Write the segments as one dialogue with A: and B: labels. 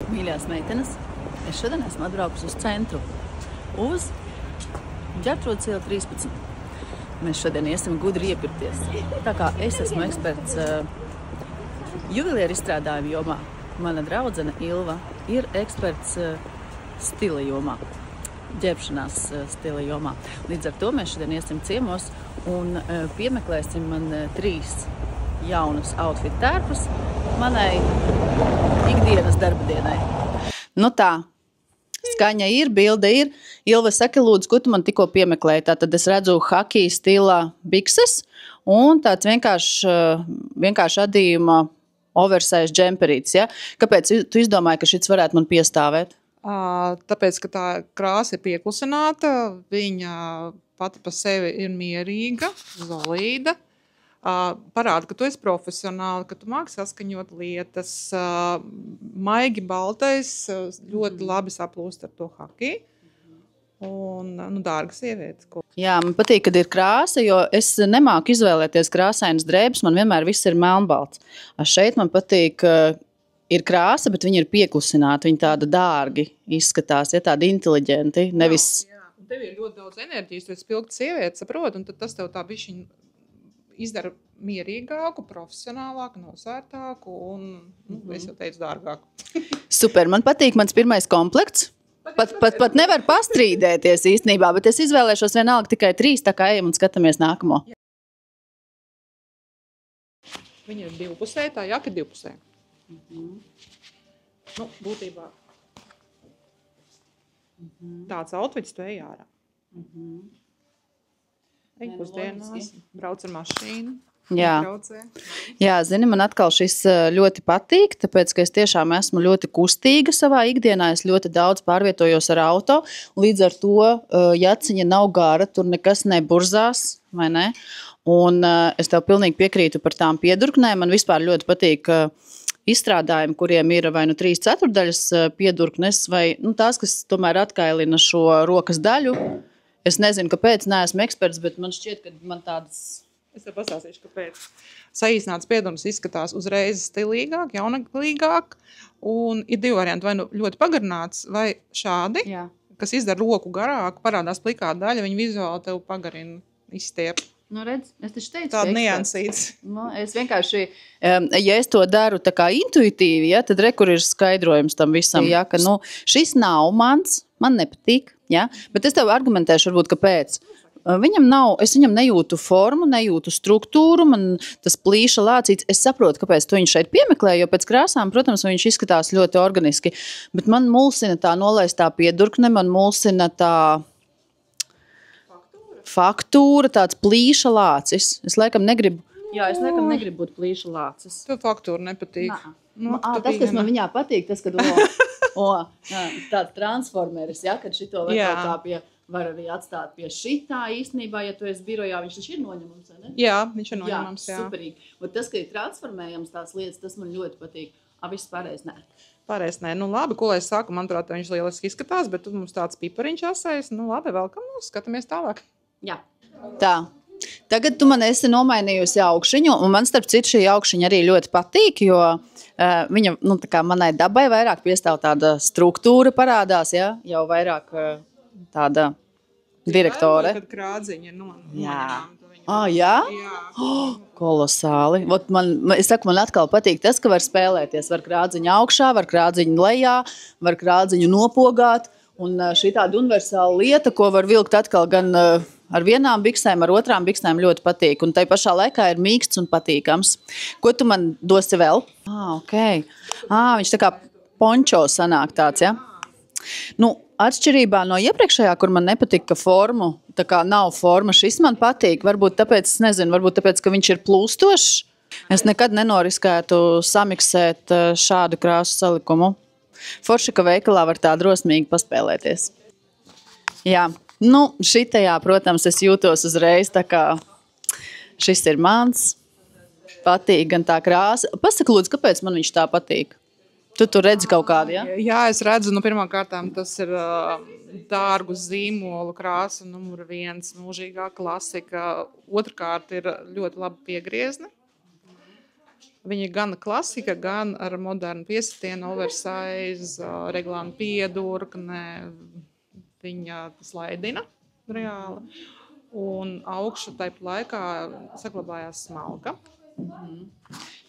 A: Mīļās meitenes, es šodien esmu atbraukusi uz centru, uz Ģertrūdes ielu 13. Mēs šodien iesim gudri iepirkties. Tā kā es esmu eksperts juvelieru izstrādājumu jomā, mana draudzene Ilva ir eksperts stila jomā, ģērbšanās stila jomā. Līdz ar to mēs šodien iesim ciemos un piemeklēsim man 3 jaunus outfit tērpus manai ikdienas darba dienai. Nu tā, skaņa ir, bilde ir. Ilve, saka, lūdzu, ko tu man tikko piemeklēji? Tātad es redzu hockey stila bikses un tāds vienkārši adījuma oversize džemperītis. Ja? Kāpēc tu izdomāji, ka šis varētu man piestāvēt?
B: Tāpēc, ka tā krāsa ir pieklusināta, viņa pati pa sevi ir mierīga, solīda. Parāda, ka tu esi profesionāli, ka tu māki saskaņot lietas. Maigi baltais ļoti labi saplūst ar to hockey. Un dārga sieviete.
A: Jā, man patīk, kad ir krāsa, jo es nemāku izvēlēties krāsainas drēbes, man vienmēr viss ir melnbalts. Šeit man patīk, ir krāsa, bet viņi ir pieklusināti, viņi tāda dārgi izskatās, ja tādi inteliģenti, nevis...
B: Jā. Un tev ir ļoti daudz enerģijas, tu esi pilgta sieviete, saprot, un tad tas tev tā bišķiņ izdara mierīgāku, profesionālāku, nosvērtāku un, es jau teicu, dārgāku.
A: Super, man patīk mans pirmais komplekts. Pat nevar pastrīdēties īstenībā, bet es izvēlēšos vienalga tikai 3, tā kā ejam un skatāmies nākamo.
B: Viņa ir divpusē, tā jaka ir divpusē. Būtībā. Tāds outfits tu ej ārā. Ej pusdienās, brauc ar mašīnu.
A: Jā, zini, man atkal šis ļoti patīk, tāpēc, ka es tiešām esmu ļoti kustīga savā ikdienā, es ļoti daudz pārvietojos ar auto, līdz ar to jaciņa nav gara, tur nekas neburzās, vai ne? Un es tev pilnīgi piekrītu par tām piedurknēm, man vispār ļoti patīk izstrādājumi, kuriem ir vai 3/4 piedurknes, vai tās, kas tomēr atkailina šo rokas daļu. Es nezinu, kāpēc, neesmu eksperts, bet man šķiet, ka man tādas...
B: Es tev pastāstīšu, kāpēc. Saīsināts piedurknes izskatās uzreiz stilīgāk, jaunaglīgāk, un ir 2 varianti, vai ļoti pagarināts, vai šādi, kas izdara roku garāku, parādās plikā daļa, viņa vizuāli tev pagarina, izstiep.
A: Redz, es taču teicu,
B: tāda niansīts.
A: Es vienkārši, ja es to daru tā kā intuitīvi, ja, tad kur ir skaidrojums tam visam, ja, ka šis nav mans, man nepatīk, ja, bet es tev argumentēšu varbūt, kāpēc. Es viņam nejūtu formu, nejūtu struktūru, man tas plīša lācīts. Es saprotu, kāpēc tu viņu šeit piemeklēji, jo pēc krāsām, protams, viņš izskatās ļoti organiski, bet man mulsina tā nolaistā piedurkne, man mulsina tā faktūra, tāds plīša lācis. Es laikam negribu būt plīša lācis.
B: Tev faktūra nepatīk.
A: Tas, kas man viņā patīk, tas, kad tāds transformeris, ja, kad šito vai kaut kā pie... Var arī atstāt pie šitā īstenībā, ja tu esi birojā, viņš taču ir noņemams, vai ne?
B: Jā, viņš ir noņemams, jā.
A: Superīgi. Un tas, ka ir transformējams tās lietas, tas man ļoti patīk. Viss pārējais nē.
B: Pārējais nē. Labi, ko lai es saku, manuprāt, viņš lieliski izskatās, bet tu mums tāds pipariņš asais. Labi, welcome, skatāmies tālāk.
A: Jā. Tā. Tagad tu man esi nomainījusi augšiņu, un man starp citu šī augšiņa arī ļoti patīk, jo viņa, tā kā manai dabai vairāk piestāv tāda struktūra parādās, ja? Jau vairāk... tāda direktore.
B: Kad krādziņa
A: Jā. Jā? Kolosāli. Es saku, man atkal patīk tas, ka var spēlēties. Var krādziņu augšā, var krādziņu lejā, var krādziņu nopogāt. Un šī tāda universāla lieta, ko var vilkt atkal gan ar vienām biksēm, ar otrām biksēm ļoti patīk. Un tai pašā laikā ir mīksts un patīkams. Ko tu man dosi vēl? Okay. Viņš tā kā pončo sanāk tāds, ja? Atšķirībā no iepriekšējā, kur man nepatika formu, tā kā nav forma, šis man patīk. Varbūt tāpēc, ka viņš ir plūstošs. Es nekad nenoriskētu samiksēt šādu krāsu salikumu. Forši, ka veikalā var tā drosmīgi paspēlēties. Jā, šitajā, protams, es jūtos uzreiz tā kā šis ir mans. Patīk gan tā krāsa. Pasaka, lūdzu, kāpēc man viņš tā patīk? Tu tur redzi kaut kādu, ja?
B: Jā, es redzu, pirmām kārtām tas ir dārgu zīmolu krāsa, numur 1, mūžīgā klasika. Otrkārt ir ļoti laba piegriezni. Viņa ir gan klasika, gan ar modernu piesitienu, oversize, reglāna piedurkne, viņa slaidina reāli. Un augšu tajā laikā saglabājās smalka.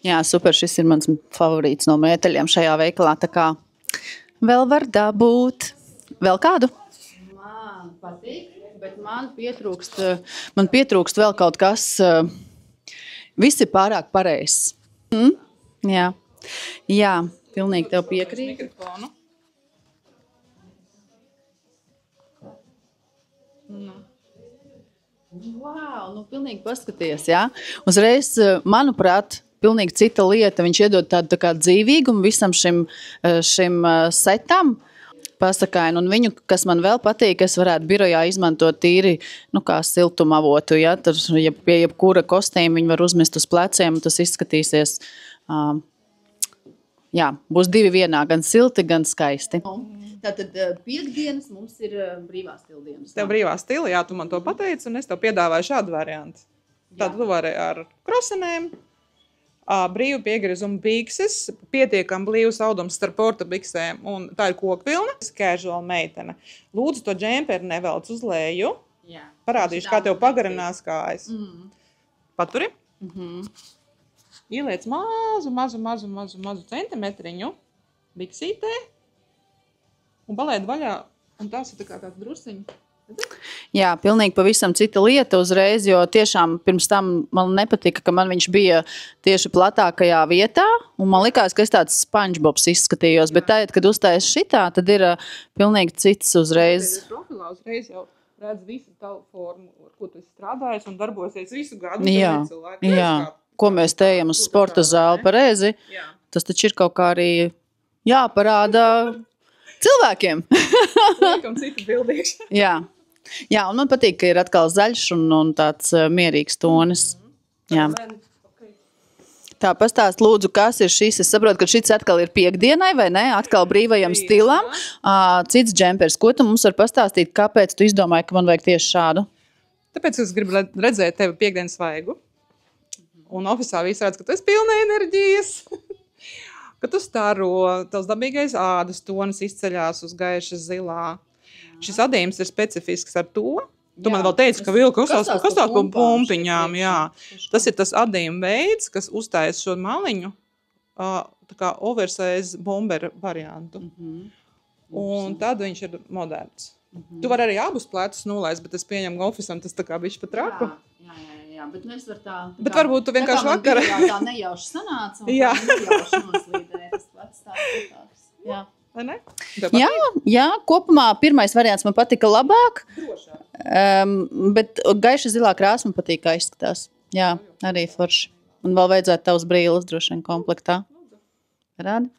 A: Jā, super, šis ir mans favorīts no mēteļiem šajā veikalā, tā kā vēl var dabūt. Vēl kādu? Man patīk, bet man pietrūkst vēl kaut kas, viss ir pārāk pareizs. Jā, pilnīgi tev piekrīt. Wow, pilnīgi paskaties, jā. Uzreiz, manuprāt, pilnīgi cita lieta. Viņš iedod tādu tā kā dzīvīgumu visam šim setam. Pasakaini, un viņu, kas man vēl patīk, es varētu birojā izmantot tīri, kā siltumavotu, ja, tur pie jebkura kostīma viņi var uzmest uz pleciem, un tas izskatīsies, būs divi vienā, gan silti, gan skaisti. Tātad piekdienas mums ir brīvā stila dienas.
B: Tev brīvā stila, jā, tu man to pateici, un es tev piedāvāju šādu variantu. Tad tu vari ar krosenēm, brīvu piegrizumu bikses, pietiekam blīvs audums starp portabiksēm, un tā ir kokvilna. Casual meitene. Lūdzu, to džemperi nevelc uz leju. Jā. Parādīšu, kā tev pagarinās kājas. Paturi. Ieliec mazu centimetriņu biksītē un palaid vaļā, un tās ir tā kā tāds drusiņi.
A: Jā, pilnīgi pavisam cita lieta uzreiz, jo tiešām pirms tam man nepatika, ka man viņš bija tieši platākajā vietā, un man likās, ka es tāds SpongeBobs izskatījos, bet tagad, kad uztais šitā, tad ir pilnīgi cits uzreiz.
B: Profilā uzreiz jau redz visu tavu formu, ar ko tu esi strādājis un darbosies visu gadu.
A: Jā, ko mēs tējam uz sporta zāli pareizi, tas taču ir kaut kā arī jāparāda cilvēkiem.
B: Liekam citu bildīšu.
A: Jā, un man patīk, ka ir atkal zaļš un tāds mierīgs tonis. Jā. Tā, pastāst lūdzu, kas ir šis. Es saprotu, ka šis atkal ir piekdienai, vai ne? Atkal brīvajam stilam. Cits džempers. Ko tu mums var pastāstīt, kāpēc tu izdomāji, ka man vajag tieši šādu?
B: Tāpēc es gribu redzēt tevi piekdienas svaigu. Un ofisā visi redz, ka tu esi pilna enerģijas. Ka tu staro, tavs dabīgais ādas tonis izceļās uz gaiša zilā. Šis adījums ir specifisks ar to. Tu man vēl teici, ka vilka uzstās pa pumpiņām. Jā. Tas ir tas adījuma veids, kas uzstājas šo maliņu tā kā oversize bomber variantu. Un tad viņš ir moderns. Tu vari arī abus plecus nolaist, bet es pieņemu ofisam, tas tā kā bišķi pa traku.
A: Jā, bet es varu tā...
B: Bet varbūt tu vienkārši vakar...
A: Tā nejauši sanāca un tā nejauši noslīdēja. Tas pats tāds lietāks. Jā.
B: Vai ne?
A: Jā, kopumā pirmais variants man patika labāk. Bet gaiša zilā krāsa man patīk, kā izskatās. Jā, arī forši. Un vēl vajadzētu tavs brīles droši vien komplektā. Parādi.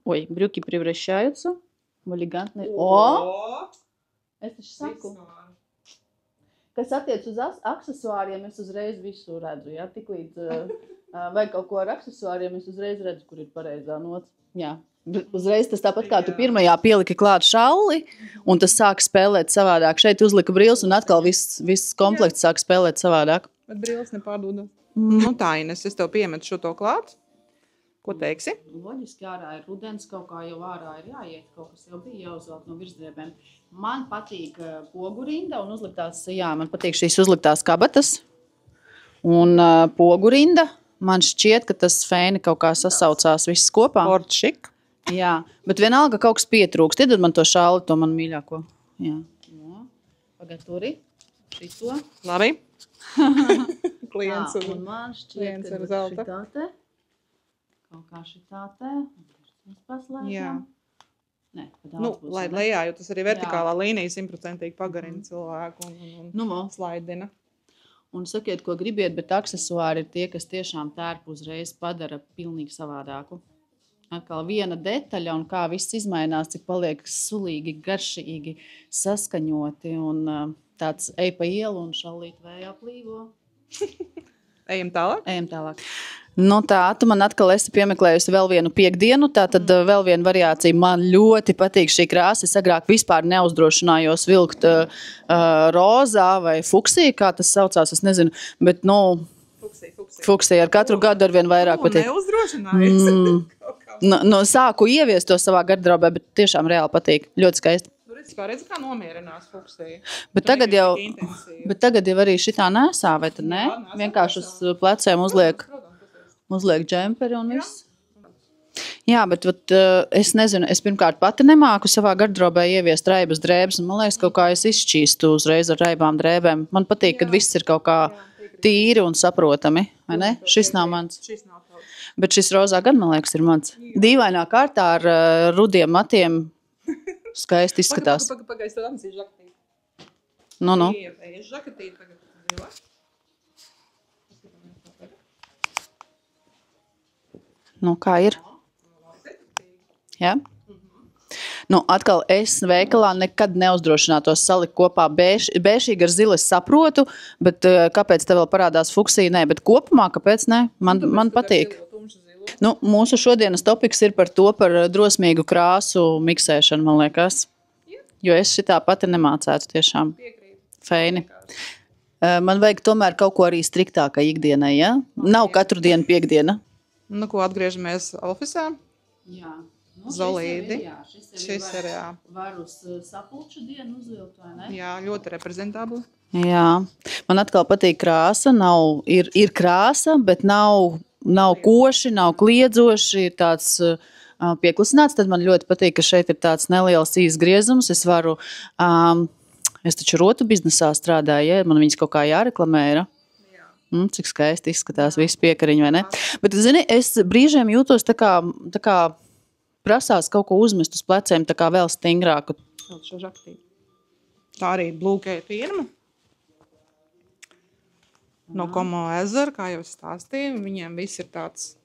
A: Oi, брюки превращаются в элегантные. О! Es taču saku. Kas attiec uz aksesuāriem, es uzreiz visu redzu. Ja? Tiklīdz vai kaut ko ar aksesuāriem, es uzreiz redzu, kur ir pareizā nots. Jā. Uzreiz tas tāpat kā tu pirmajā pieliki klāt šalli, un tas sāk spēlēt savādāk. Šeit uzlika brīles, un atkal viss komplekts sāk spēlēt savādāk.
B: Bet brīles nepārdodas. Nu tā, Ines, es tev piemetu šo to klāt. Ko teiksi?
A: Loģiski ārā ir rudens, kaut kā jau ārā ir jāiet, kaut kas jau bija jāuzvelk no virsdriebēm. Man patīk pogurinda un uzliktās, man patīk šīs uzliktās kabatas un pogurinda. Man šķiet, ka tas fēni kaut kā sasaucās viss kopā.
B: Portšik.
A: Jā, bet vienalga kaut kas pietrūkst. Iedod man to šāli, to man mīļāko. Jā. Pagaturi šito.
B: Labi. Klients
A: un man šķiet, ka šitā te. Kaut kā šitā te. Mēs paslēdzam. Nē,
B: lai lejā, jo tas arī vertikālā līnija 100% pagarina cilvēku un slaidina.
A: Un sakiet, ko gribiet, bet aksesuāri ir tie, kas tiešām tērpu uzreiz padara pilnīgi savādāku. Atkal viena detaļa un kā viss izmainās, cik paliek sulīgi, garšīgi, saskaņoti un tāds ej pa ielu un šallīt vējā plīvo.
B: Ejam tālāk?
A: Ejam tālāk. Nu tā, tu man atkal esi piemeklējusi vēl vienu piekdienu, tātad vēl viena variācija. Man ļoti patīk šī krāsa. Es agrāk vispār neuzdrošinājos vilkt rozā vai fuksī, kā tas saucās, es nezinu, bet Fuksija ar katru gadu arvien vairāk patīk.
B: Neuzdrošinājies.
A: Sāku ieviest to savā gardrobē, bet tiešām reāli patīk. Ļoti skaisti.
B: Redz, kā nomierinās fuksija.
A: Bet tagad jau arī šitā nesā, vai tad ne? Vienkārši uz pleciem uzliek džemperi un viss. Jā, bet es nezinu, es pirmkārt pati nemāku savā gardrobē ieviest raibas drēbes, un man liekas, kaut kā es izšķīstu uzreiz ar raibām drēbēm. Man patīk, kad viss ir kaut kā tīri un saprotami, vai ne? Šis nav mans. Bet šis rozā gan, man liekas, ir mans. Dīvainā kārtā ar rudiem matiem skaisti izskatās.
B: Pagaidzi, tad atnesīšu žakatīti.
A: Nu.
B: Žakatīti tagad zila.
A: Nu, kā ir? Jā? Atkal es veikalā nekad neuzdrošinātos salikt kopā bēšīgi ar zili, es saprotu, bet kāpēc te vēl parādās fuksija? Nē, bet kopumā, kāpēc ne? Man patīk. Mūsu šodienas topiks ir par drosmīgu krāsu miksēšanu, man liekas. Jo es šitā pati nemācētu tiešām. Feini. Man vajag tomēr kaut ko arī striktākai ikdienai, ja? Nav katru dienu piekdiena.
B: Ko atgriežamies ofisā?
A: Jā.
B: Zolīdi. Šis ir, jā.
A: Var uz sapulču dienu uzvilkt, vai ne?
B: Jā, ļoti reprezentabli.
A: Jā. Man atkal patīk krāsa. Ir krāsa, bet nav koši, nav kliedzoši, ir tāds pieklusināts. Tad man ļoti patīk, ka šeit ir tāds neliels izgriezums. Es varu, es taču rotu biznesā strādāju, ja? Man viņas kaut kā jāreklamē ir. Cik skaisti izskatās visi piekariņi, vai ne? Bet, zini, es brīžiem jūtos tā kā prasās kaut ko uzmest uz pleciem, tā kā vēl stingrāku.
B: Tā arī blūkēja firma. No Komo ezera, kā jau stāstīju, viņiem viss ir tāds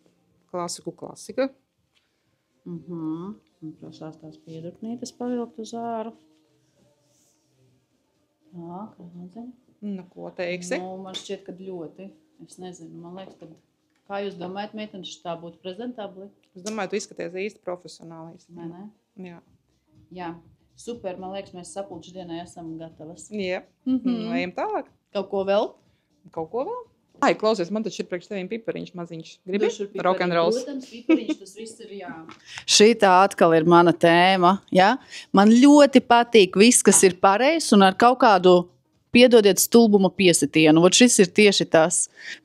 B: klasika.
A: Prasās tās piedurknītes pavilkt uz āru. Tā, kā nezinu.
B: Ko teiksi?
A: Man šķiet, ka ļoti. Es nezinu, man liekas, ka... Kā jūs domājat, meitene, tā būtu prezentabli?
B: Es domāju, tu izskaties īsti profesionāli.
A: Vai ne?
B: Jā.
A: Jā, super, man liekas, mēs sapulču dienai esam gatavas.
B: Jā, ejam tālāk.
A: Kaut ko vēl?
B: Ai, klausies, man taču ir priekš tevīm pipariņš maziņš. Gribi? Rock'n'rolls.
A: Protams, pipariņš, tas viss ir jā. Šitā atkal ir mana tēma, jā? Man ļoti patīk viss, kas ir pareizs un ar kaut kādu... Piedodiet stulbuma piesitienu. Šis ir tieši tas.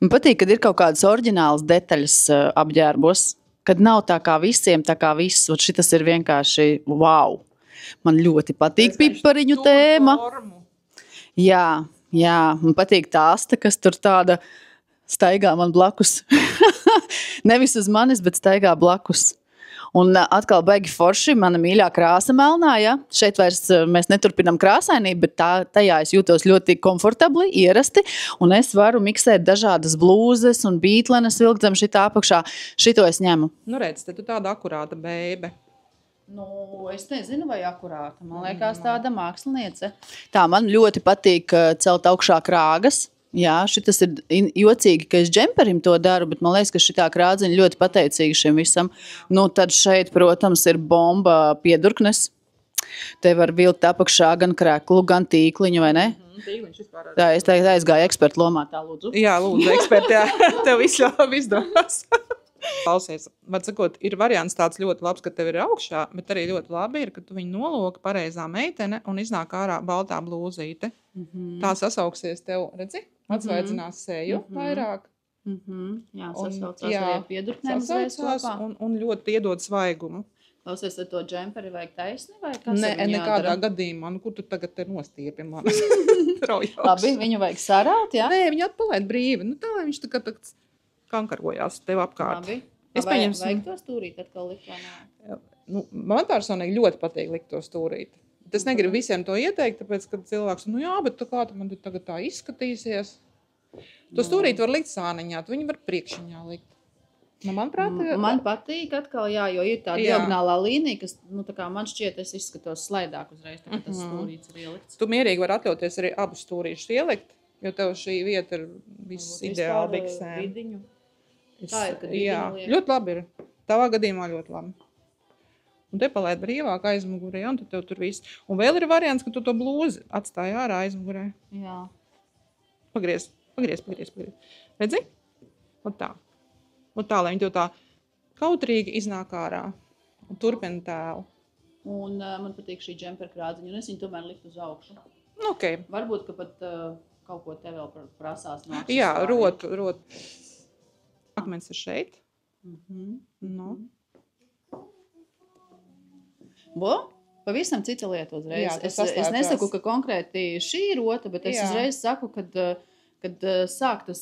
A: Man patīk, kad ir kaut kādas oriģinālas detaļas apģērbos, kad nav tā kā visiem, tā kā viss. Šitas ir vienkārši wow. Man ļoti patīk pipariņu tēma. Jā, man patīk tā asta, kas tur tāda staigā man blakus. Nevis uz manis, bet staigā blakus. Un atkal baigi forši, mana mīļā krāsa melnā, ja? Šeit vairs mēs neturpinam krāsainību, bet tajā es jūtos ļoti komfortabli, ierasti, un es varu miksēt dažādas blūzes un bītlenes vilkt zem šitā apakšā. Šito es ņemu.
B: Redz, te tu tāda akurāta bēbe.
A: Es nezinu, vai akurāta. Man liekas tāda māksliniece. Tā, man ļoti patīk celt augšā krāgas. Jā, šitas ir jocīgi, ka es džemperim to daru, bet man liekas, ka šitā krādziņa ļoti pateicīga šim visam. Tad šeit, protams, ir bomba piedurknes. Te var vilkt apakšā gan kreklu, gan tīkliņu, vai ne?
B: Tīkliņš vispār.
A: Tā, es tagad aizgāju ekspertu lomā, tā lūdzu.
B: Jā, lūdzu, eksperti, jā. Tev viss labi izdevās. Klausies, var sakot, ir variants tāds ļoti labs, ka tev ir augšā, bet arī ļoti labi ir, ka tu viņu noloki pareizā meitene un iznāk ārā baltā blūzīte. Tā sasauksies tev, redzi? Atsvaidzinās seju vairāk.
A: Jā, sasaucās arī piedurknēm uzreiz kopā.
B: Un ļoti iedod svaigumu.
A: Klausies, ar to džemperi vajag taisni vai kas?
B: Nē, nekādā gadījumā. Kur tu tagad te nostiepi man?
A: Labi, viņu vajag sarāt, jā?
B: Nē, viņu atpalaid brīvi. Tā, lai viņš tā kā kankarojās tev apkārt.
A: Labi. Vajag to stūrīt atkal likt vai nē?
B: Man personīgi ļoti patīk likt to stūrīt. Es negribu visiem to ieteikt, tāpēc, kad cilvēks, jā, bet kā man tagad tā izskatīsies? To stūrīt var likt sāniņā, viņu var priekšiņā likt. Manuprāt,
A: man patīk atkal, jā, jo ir tā diagonālā līnija, kas, tā kā man šķiet, es izskatos slaidāk uzreiz, tā, tas stūrīts ir ielikts.
B: Tu mierīgi var atļauties arī abus stūrīšus ielikt, jo tev šī vieta ir viss ideāli biksēm.
A: Tā ir, kad vidiņu liek.
B: Ļoti labi ir. Tavā gadījumā ļoti labi. Un te palaid brīvāk aizmugurē, un tad tev tur viss. Un vēl ir variants, ka tu to blūzi atstāji ārā aizmugurē.
A: Jā.
B: Pagriez. Redzi? Un tā, lai viņi to tā kautrīgi iznāk ārā un turpina tēlu.
A: Un man patīk šī džempera krādziņa, un es viņu tomēr liktu uz augšu.
B: Okay.
A: Varbūt, ka pat kaut ko te vēl prasās no
B: Jā, rot. Akmens ir šeit. No.
A: Pavisam cita lieta uzreiz.
B: Jā,
A: es nesaku, ka konkrēti šī ir rota, bet es uzreiz saku, kad sāk tas,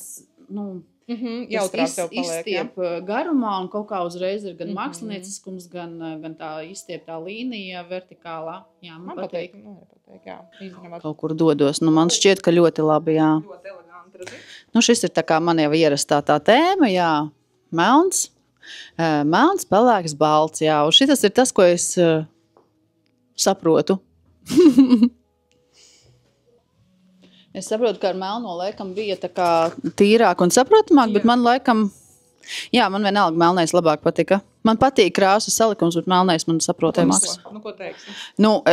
B: jautrāk tev paliek,
A: izstiep garumā un kaut kā uzreiz ir gan mākslinieciskums, gan tā izstieptā līnija vertikālā. Jā, man patīk.
B: Jā,
A: kaut kur dodos. Man šķiet, ka ļoti labi, jā.
B: Ļoti eleganti.
A: Šis ir tā kā man jau ierastā tā tēma, jā. Melns, pelēks, balts, jā. Un šitas ir tas, ko es saprotu. Es saprotu, ka ar melno laikam bija tā kā tīrāk un saprotamāk, bet man laikam, man vienalga melnais labāk patika. Man patīk krāsu salikums, bet melnais man saprotamāks.
B: Ko teiksi?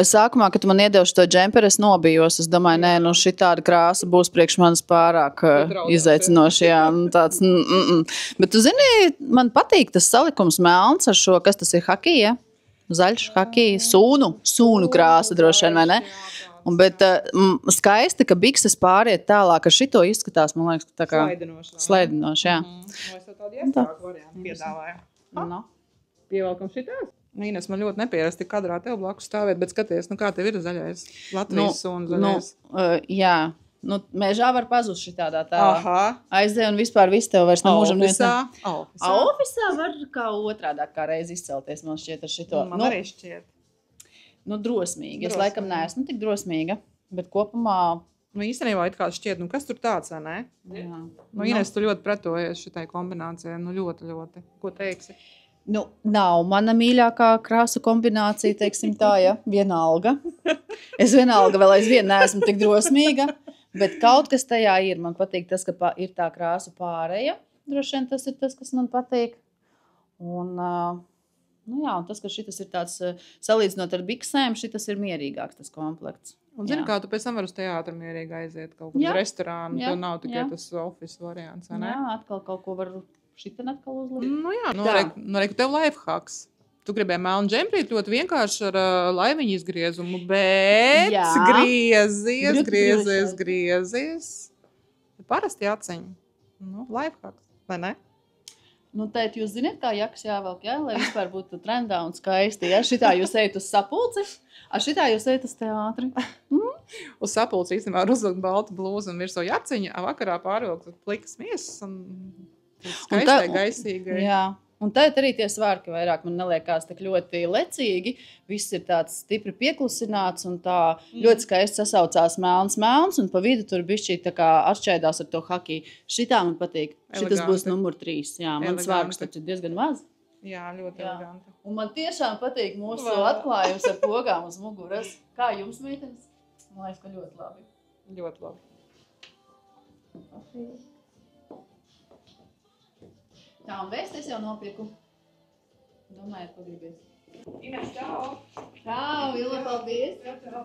A: Sākumā, kad tu man iedevuši to džemperu, es nobijos. Es domāju, šī tāda krāsa būs priekš manis pārāk izaicinoši. Jā, tāds, Bet tu zini, man patīk tas salikums melns ar šo, kas tas ir, haki, ja? Zaļš, haki, sūnu krāsa droši vien, vai ne? Bet skaisti, ka bikses pāriet tālāk, ar šito izskatās, man liekas, tā kā slaidinoši, jā.
B: Es tev tādu iestāku variantu piedāvāju. Pievelkam šitās? Ines, man ļoti nepierasti kadrā tev blakus stāvēt, bet skaties, kā tev ir zaļais Latvijas un zaļais.
A: Jā, mežā var pazust šitādā tā. Aizdē un vispār viss tev vairs nemūžam. Ofisā var kā otrādāk kā reiz izcelties, man šķiet ar šito.
B: Man arī šķiet.
A: Drosmīgi. Es laikam neesmu tik drosmīga, bet kopumā...
B: Īstenībā it kā šķiet, kas tur tāds, vai ne?
A: Jā.
B: Ines, tu ļoti pretojies šitai kombinācijai, ļoti. Ko teiksi?
A: Nav mana mīļākā krāsu kombinācija, teiksim tā, ja, vienalga. Es vienalga vēl aizvien neesmu tik drosmīga, bet kaut kas tajā ir. Man patīk tas, ka ir tā krāsu pāreja. Droši vien tas ir tas, kas man patīk. Un tas, ka šitas ir tāds, salīdzinot ar biksēm, šitas ir mierīgāks tas komplekts.
B: Un zini, kā tu pēc tam var uz teātru mierīgi aiziet kaut kur uz restorānu, to nav tikai tas office variants, vai ne?
A: Jā, atkal kaut ko var šitan atkal uzlikt.
B: Reku tev lifehacks. Tu gribēji melnu džemprīt ļoti vienkārši ar laiviņu izgriezumu, bet griezies. Parasti aciņi. Lifehacks, vai ne?
A: Tēt, jūs zināt, kā jakas jāvelk, jā? Lai vispār būtu trendā un skaisti. Ja? Šitā jūs ejat uz sapulci, šitā jūs ejat uz teātri.
B: Uz sapulci īstenībā var uzlikt baltu blūzu un virsū jaciņu, vakarā pārvilkt plikas miesas un skaistai, gaisīgai. Jā. Un tad arī tie svārki vairāk man neliekās tik ļoti lecīgi. Viss ir tāds stipri pieklusināts un tā ļoti skaisti sasaucās melns, un pa vidu tur bišķī tā kā atšķaidās ar to haki. Šitā man patīk. Šitas būs numur 3. Jā, man svārks taču diezgan maz. Jā, ļoti eleganti.
A: Un man tiešām patīk mūsu atklājums ar pogām uz muguras. Kā jums, meitenes? Man liekas, ka ļoti labi.
B: Ļoti labi.
A: Tā, un vēsties jau nopirku. Domājiet, ko gribies.
B: Ines, čau!
A: Čau, Vila, paldies!
B: Čau!